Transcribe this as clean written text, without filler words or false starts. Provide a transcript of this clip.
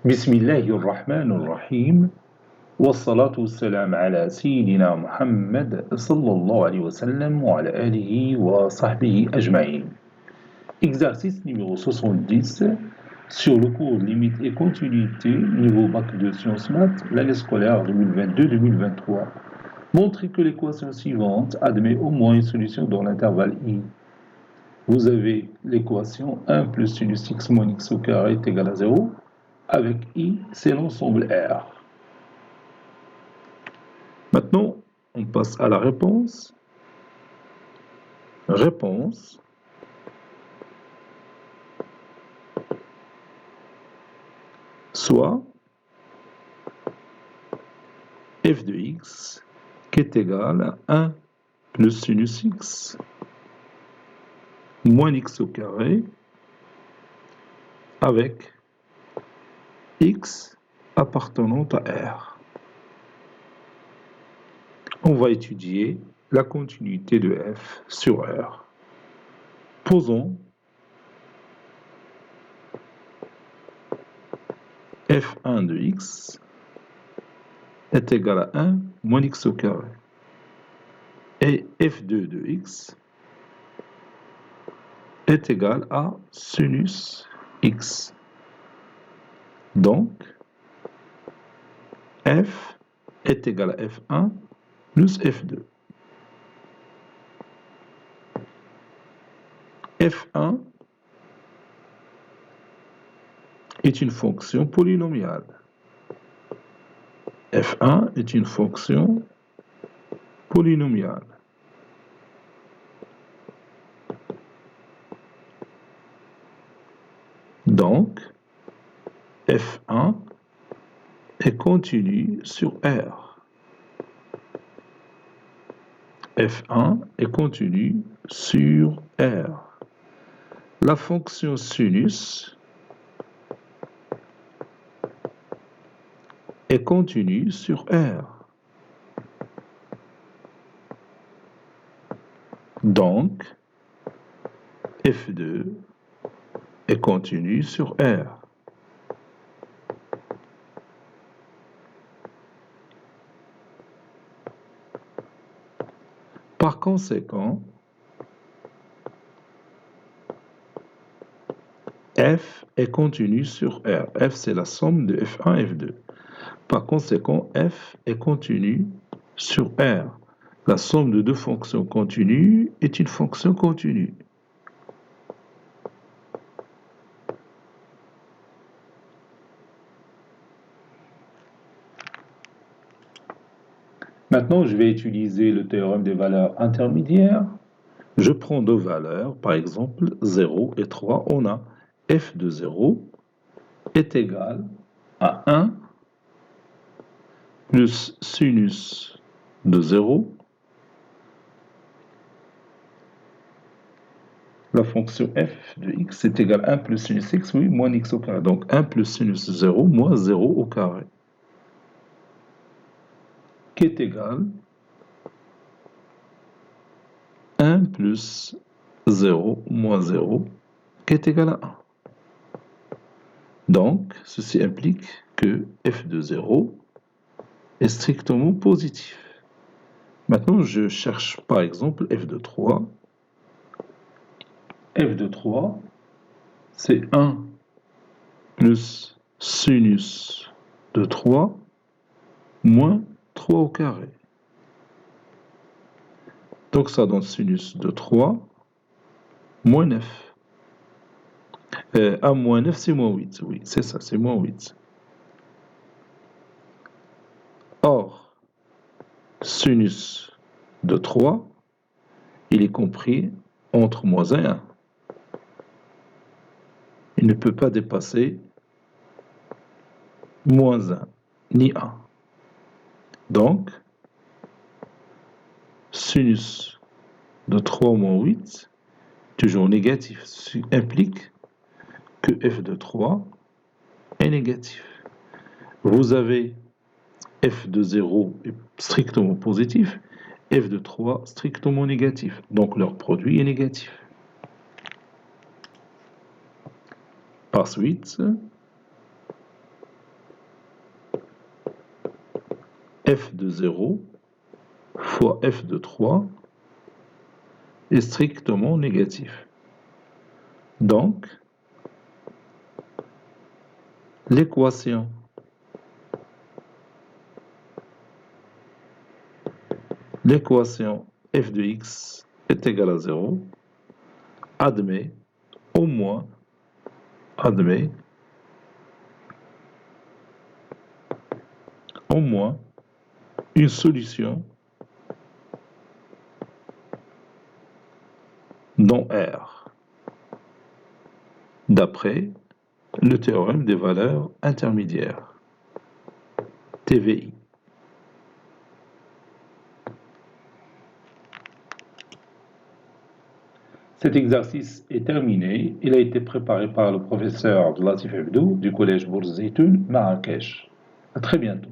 بسم الله الرحمن الرحيم والصلاة والسلام على سيدنا محمد صلى الله عليه وسلم وعلى آله وصحبه أجمعين. Exercice numéro 70 sur le cours limite et continuité niveau bac de sciences maths, l'année scolaire 2022-2023. Montrez que l'équation suivante admet au moins une solution dans l'intervalle I. Vous avez l'équation 1 plus sinus x moins x au carré est égal à 0. Avec I, c'est l'ensemble R. Maintenant, on passe à la réponse. Réponse. Soit f de x qui est égal à 1 plus sinus x moins x au carré avec x appartenant à R. On va étudier la continuité de f sur R. Posons f1 de x est égal à 1 moins x au carré. Et f2 de x est égal à sinus x. Donc, f est égal à f1 plus f2. f1 est une fonction polynomiale. f1 est une fonction polynomiale. Donc, f1 est continu sur R. f1 est continu sur R. La fonction sinus est continue sur R. Donc, f2 est continu sur R. Par conséquent, f est continu sur R. F, c'est la somme de f1 et f2. Par conséquent, f est continu sur R. La somme de deux fonctions continues est une fonction continue. Maintenant, je vais utiliser le théorème des valeurs intermédiaires. Je prends deux valeurs, par exemple 0 et 3. On a f de 0 est égal à 1 plus sinus de 0. La fonction f de x est égale à 1 plus sinus x, oui, moins x au carré. Donc 1 plus sinus 0 moins 0 au carré, qui est égal à 1 plus 0 moins 0, qui est égal à 1. Donc, ceci implique que f de 0 est strictement positif. Maintenant, je cherche par exemple f de 3. f de 3, c'est 1 plus sinus de 3 moins 3 au carré. Donc ça donne sinus de 3 moins 9. 1 moins 9, c'est moins 8. Oui, c'est ça, c'est moins 8. Or, sinus de 3, il est compris entre moins 1 et 1. Il ne peut pas dépasser moins 1 ni 1. Donc, sinus de 3 moins 8, toujours négatif. Ceci implique que f de 3 est négatif. Vous avez f de 0 est strictement positif, f de 3 strictement négatif. Donc leur produit est négatif. Par suite, f de 0 fois f de 3 est strictement négatif. Donc, l'équation f de x est égale à 0 admet au moins une solution dans R, d'après le théorème des valeurs intermédiaires, TVI. Cet exercice est terminé. Il a été préparé par le professeur Abdelatif Abdou du collège Bourz Zeytoun, Marrakech. À très bientôt.